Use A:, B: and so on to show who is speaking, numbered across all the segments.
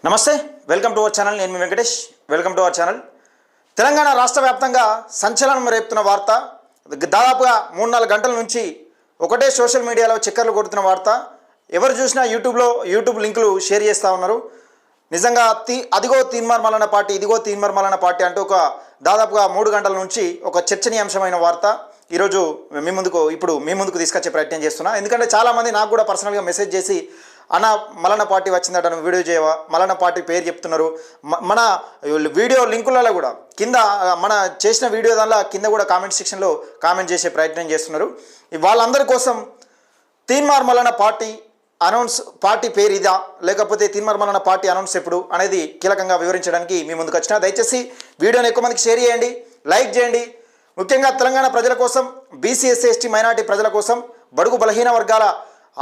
A: నమస్తే, welcome to our channel. నేను మీ Venkatesh. Welcome to our channel. Telangana రాష్ట్ర వ్యాప్తంగా సంచలనం రేపుతున్న వార్త. దాదాపుగా 3-4 గంటల నుంచి ఒకటే సోషల్ మీడియాలో చక్కర్లు కొడుతున్న వార్త. ఎవరు చూసినా యూట్యూబ్ లింకులు షేర్ చేస్తూ ఉన్నారు. నిజంగా అదిగో తీన్మార్ మల్లన్న పార్టీ, ఇదిగో తీన్మార్ మల్లన్న పార్టీ అంటూ దాదాపుగా 3 గంటల నుంచి ఒక చర్చనీయాంశమైన వార్త ఈరోజు ఇప్పుడు మీ ముందుకు తీసుకొచ్చే ప్రయత్నం చేస్తున్నా. ఎందుకంటే చాలామంది నాకు కూడా పర్సనల్గా మెసేజ్ చేసి, అన్న మల్లన్న పార్టీ వచ్చిందట, నువ్వు వీడియో చేయవా, మల్లన్న పార్టీ పేరు చెప్తున్నారు. మన వీడియో లింకులలో కూడా కింద మన చేసిన వీడియో దానిలో కింద కూడా కామెంట్ సెక్షన్లో కామెంట్ చేసే ప్రయత్నం చేస్తున్నారు. వాళ్ళందరి కోసం తీన్మార్ మల్లన్న పార్టీ పేరు ఇదా, లేకపోతే తీన్మార్ మల్లన్న పార్టీ అనౌన్స్ ఎప్పుడు అనేది కీలకంగా వివరించడానికి మీ ముందుకు వచ్చిన. దయచేసి వీడియోని ఎక్కువ మందికి షేర్ చేయండి, లైక్ చేయండి. ముఖ్యంగా తెలంగాణ ప్రజల కోసం, బీసీ ఎస్సీ ఎస్టీ మైనార్టీ ప్రజల కోసం, బడుగు బలహీన వర్గాల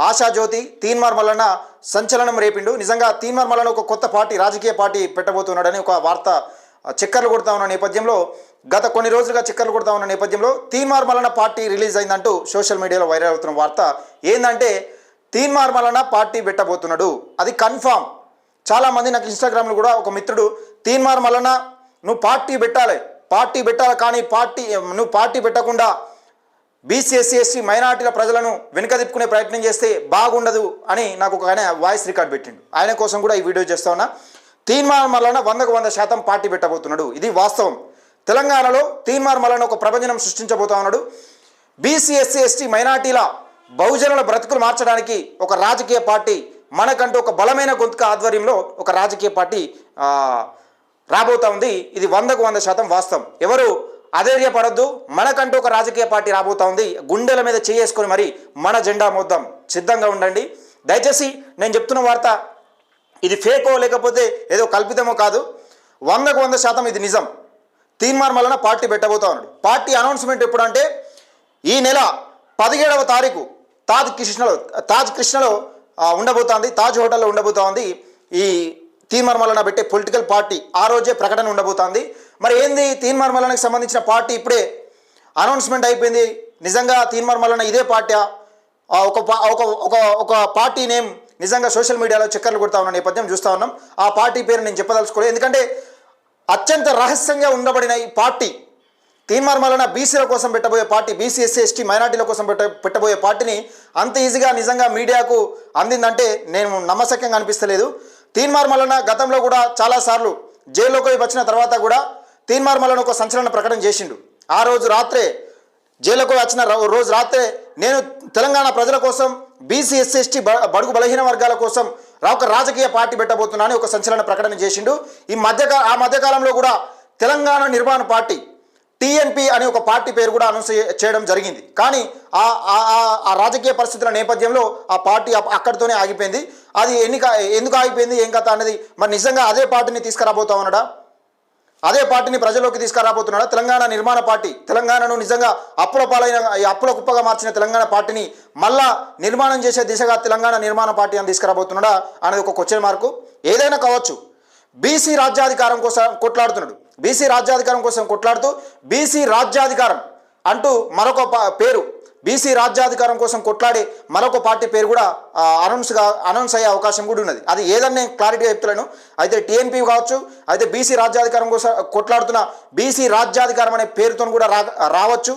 A: ఆశాజ్యోతి తీన్మార్ మల్లన్న సంచలనం రేపిండు. నిజంగా తీన్మార్ మల్లన్న ఒక కొత్త పార్టీ, రాజకీయ పార్టీ పెట్టబోతున్నాడని ఒక వార్త చక్కర్లు కొడతా ఉన్న నేపథ్యంలో, గత కొన్ని రోజులుగా చక్కర్లు కొడతా ఉన్న నేపథ్యంలో తీన్మార్ మల్లన్న పార్టీ రిలీజ్ అయిందంటూ సోషల్ మీడియాలో వైరల్ అవుతున్న వార్త ఏంటంటే, తీన్మార్ మల్లన్న పార్టీ పెట్టబోతున్నాడు, అది కన్ఫామ్. చాలామంది నాకు ఇన్స్టాగ్రామ్లో కూడా ఒక మిత్రుడు, తీన్మార్ మల్లన్న నువ్వు పార్టీ పెట్టాలి కానీ నువ్వు పార్టీ పెట్టకుండా బీసీ ఎస్సీ ఎస్టీ మైనార్టీల ప్రజలను వెనుకదిప్పుకునే ప్రయత్నం చేస్తే బాగుండదు అని నాకు ఒక ఆయన వాయిస్ రికార్డ్ పెట్టిండు. ఆయన కోసం కూడా ఈ వీడియో చేస్తా ఉన్నా. తీన్మార్ మల్లన్న 100% పార్టీ పెట్టబోతున్నాడు, ఇది వాస్తవం. తెలంగాణలో తీన్మార్ మల్లన్న ఒక ప్రభంజనం సృష్టించబోతా ఉన్నాడు. బీసీ ఎస్సీ ఎస్టీ మైనార్టీల బహుజనుల బ్రతుకులు మార్చడానికి ఒక రాజకీయ పార్టీ, మనకంటూ ఒక బలమైన గొంతుక ఆధ్వర్యంలో ఒక రాజకీయ పార్టీ రాబోతా ఉంది. ఇది 100% వాస్తవం. ఎవరు అధైర్యపడద్దు, మనకంటూ ఒక రాజకీయ పార్టీ రాబోతా ఉంది. గుండెల మీద చేసుకొని మరి మన జెండా మోద్దాం, సిద్ధంగా ఉండండి. దయచేసి నేను చెప్తున్న వార్త ఇది ఫేకో లేకపోతే ఏదో కల్పితమో కాదు, 100% ఇది నిజం. తీన్మార్ మల్లన్న పార్టీ పెట్టబోతా ఉన్నాడు. పార్టీ అనౌన్స్మెంట్ ఎప్పుడంటే ఈ నెల 17వ తారీఖు తాజ్ కృష్ణలో ఉండబోతోంది, తాజ్ హోటల్లో ఉండబోతోంది. ఈ తీన్మార్ మల్లన్న పెట్టే పొలిటికల్ పార్టీ ఆ రోజే ప్రకటన ఉండబోతోంది. మరి ఏంది తీన్మార్ మల్లన్నకి సంబంధించిన పార్టీ ఇప్పుడే అనౌన్స్మెంట్ అయిపోయింది. నిజంగా తీన్మార్ మల్లన్న ఇదే పార్టీ, ఒక పార్టీ నేమ్ నిజంగా సోషల్ మీడియాలో చక్కర్లు కొడతా ఉన్న నేపథ్యం చూస్తూ ఉన్నాం. ఆ పార్టీ పేరు నేను చెప్పదలుచుకోలేదు, ఎందుకంటే అత్యంత రహస్యంగా ఉండబడిన ఈ పార్టీ తీన్మార్ మల్లన్న బీసీల కోసం పెట్టబోయే పార్టీ, బీసీ ఎస్సీ ఎస్టీ మైనార్టీల కోసం పెట్టబోయే పార్టీని అంత ఈజీగా నిజంగా మీడియాకు అందిందంటే నేను నమ్మశక్యంగా అనిపిస్తలేదు. తీన్మార్ మల్లన్న గతంలో కూడా చాలాసార్లు జైల్లోకి వచ్చిన తర్వాత కూడా తీన్మార్ మల్లన్న ఒక సంచలన ప్రకటన చేసిండు. ఆ రోజు రాత్రే జైలుకు వచ్చిన రోజు రాత్రే నేను తెలంగాణ ప్రజల కోసం, బీసీ ఎస్సీ ఎస్టీ బడుగు బలహీన వర్గాల కోసం ఒక రాజకీయ పార్టీ పెట్టబోతున్నా అని ఒక సంచలన ప్రకటన చేసిండు. ఆ మధ్యకాలంలో కూడా తెలంగాణ నిర్మాణ పార్టీ టీఎన్పీ అనే ఒక పార్టీ పేరు కూడా అనౌన్స్ చేయడం జరిగింది. కానీ ఆ రాజకీయ పరిస్థితుల నేపథ్యంలో ఆ పార్టీ అక్కడితోనే ఆగిపోయింది. అది ఎందుకు ఆగిపోయింది, ఏం కథ అన్నది, మరి నిజంగా అదే పార్టీని తీసుకురాబోతా ఉన్నాడా, అదే పార్టీని ప్రజల్లోకి తీసుకురాబోతున్నాడా? తెలంగాణ నిర్మాణ పార్టీ, తెలంగాణను నిజంగా అప్పుల కుప్పగా మార్చిన తెలంగాణ పార్టీని మళ్ళా నిర్మాణం చేసే దిశగా తెలంగాణ నిర్మాణ పార్టీ అని తీసుకురాబోతున్నాడా అనేది ఒక క్వశ్చన్ మార్కు. ఏదైనా కావచ్చు. బీసీ రాజ్యాధికారం కోసం కొట్లాడుతున్నాడు, బీసీ రాజ్యాధికారం కోసం కొట్లాడుతూ బీసీ రాజ్యాధికారం అంటూ మరొక పేరు, బీసీ రాజ్యాధికారం కోసం కొట్లాడే మరొక పార్టీ పేరు కూడా అనౌన్స్ అయ్యే అవకాశం కూడా ఉన్నది. అది ఏదని నేను క్లారిటీగా చెప్తున్నాను. అయితే టీఎన్పీ కావచ్చు, అయితే బీసీ రాజ్యాధికారం కోసం కొట్లాడుతున్న బీసీ రాజ్యాధికారం అనే పేరుతో కూడా రావచ్చు.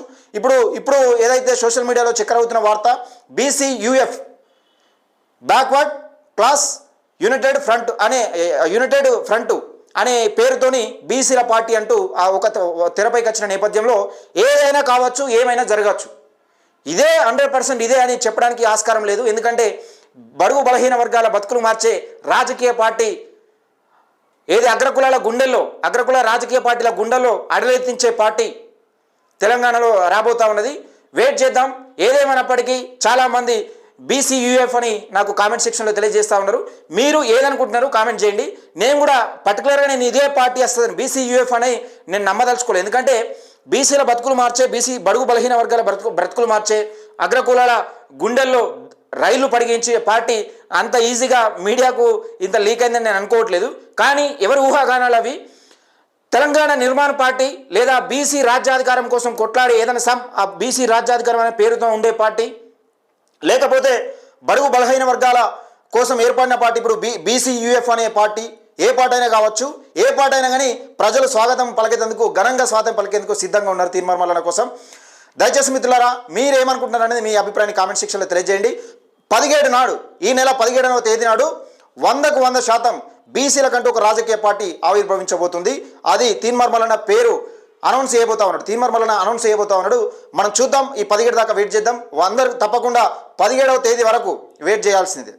A: ఇప్పుడు ఏదైతే సోషల్ మీడియాలో చక్కరవుతున్న వార్త, బీసీయూఎఫ్ బ్యాక్వర్డ్ క్లాస్ యునైటెడ్ ఫ్రంట్ అనే పేరుతోని బీసీల పార్టీ అంటూ ఒక తెరపైకి వచ్చిన నేపథ్యంలో ఏదైనా కావచ్చు, ఏమైనా జరగచ్చు. ఇదే 100% ఇదే అని చెప్పడానికి ఆస్కారం లేదు. ఎందుకంటే బడుగు బలహీన వర్గాల బతుకులు మార్చే రాజకీయ పార్టీ ఏది అగ్రకుల రాజకీయ పార్టీల గుండెల్లో అడలెత్తించే పార్టీ తెలంగాణలో రాబోతా ఉన్నది. వెయిట్ చేద్దాం. ఏదేమైనప్పటికీ చాలామంది బీసీయూఎఫ్ అని నాకు కామెంట్ సెక్షన్లో తెలియజేస్తూ ఉన్నారు. మీరు ఏదనుకుంటున్నారు కామెంట్ చేయండి. నేను కూడా పర్టికులర్గా నేను ఇదే పార్టీ వస్తుంది బీసీయూఎఫ్ అని నేను నమ్మదలుచుకోలేదు. ఎందుకంటే బీసీల బతుకులు మార్చే, బీసీ బడుగు బలహీన వర్గాల బ్రతుకులు మార్చే, అగ్రకులాల గుండెల్లో రైళ్లు పడిగించే పార్టీ అంత ఈజీగా మీడియాకు ఇంత లీక్ అయిందని నేను అనుకోవట్లేదు. కానీ ఎవరి ఊహాగానాలు అవి. తెలంగాణ నిర్మాణ పార్టీ లేదా బీసీ రాజ్యాధికారం కోసం కొట్లాడే ఏదైనా బీసీ రాజ్యాధికారం అనే పేరుతో ఉండే పార్టీ, లేకపోతే బడుగు బలహీన వర్గాల కోసం ఏర్పడిన పార్టీ ఇప్పుడు బీసీయూఎఫ్ అనే పార్టీ, ఏ పార్టీ అయినా కావచ్చు, ఏ పార్టీ అయినా కానీ ప్రజలు స్వాగతం పలికేందుకు, ఘనంగా స్వాగతం పలికేందుకు సిద్ధంగా ఉన్నారు తీన్మార్ మల్లన్న కోసం. దయచేసి మిత్రులారా, మీరేమనుకుంటున్నారు అనేది మీ అభిప్రాయాన్ని కామెంట్ సెక్షన్లో తెలియజేయండి. 17 నాడు, ఈ నెల 17వ తేదీ నాడు 100కు 100% బీసీలకంటూ ఒక రాజకీయ పార్టీ ఆవిర్భవించబోతుంది. అది తీన్మార్ మల్లన్న పేరు అనౌన్స్ చేయబోతా ఉన్నాడు. తీన్మార్ మల్లన్న అనౌన్స్ చేయబోతా ఉన్నాడు. మనం చూద్దాం. ఈ 17 దాకా వెయిట్ చేద్దాం. అందరూ తప్పకుండా 17వ తేదీ వరకు వెయిట్ చేయాల్సిందే.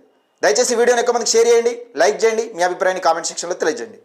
A: దయచేసి వీడియోని ఎక్కువ మందికి షేర్ చేయండి, లైక్ చేయండి, మీ అభిప్రాయాన్ని కామెంట్ సెక్షన్లో తెలియజేయండి.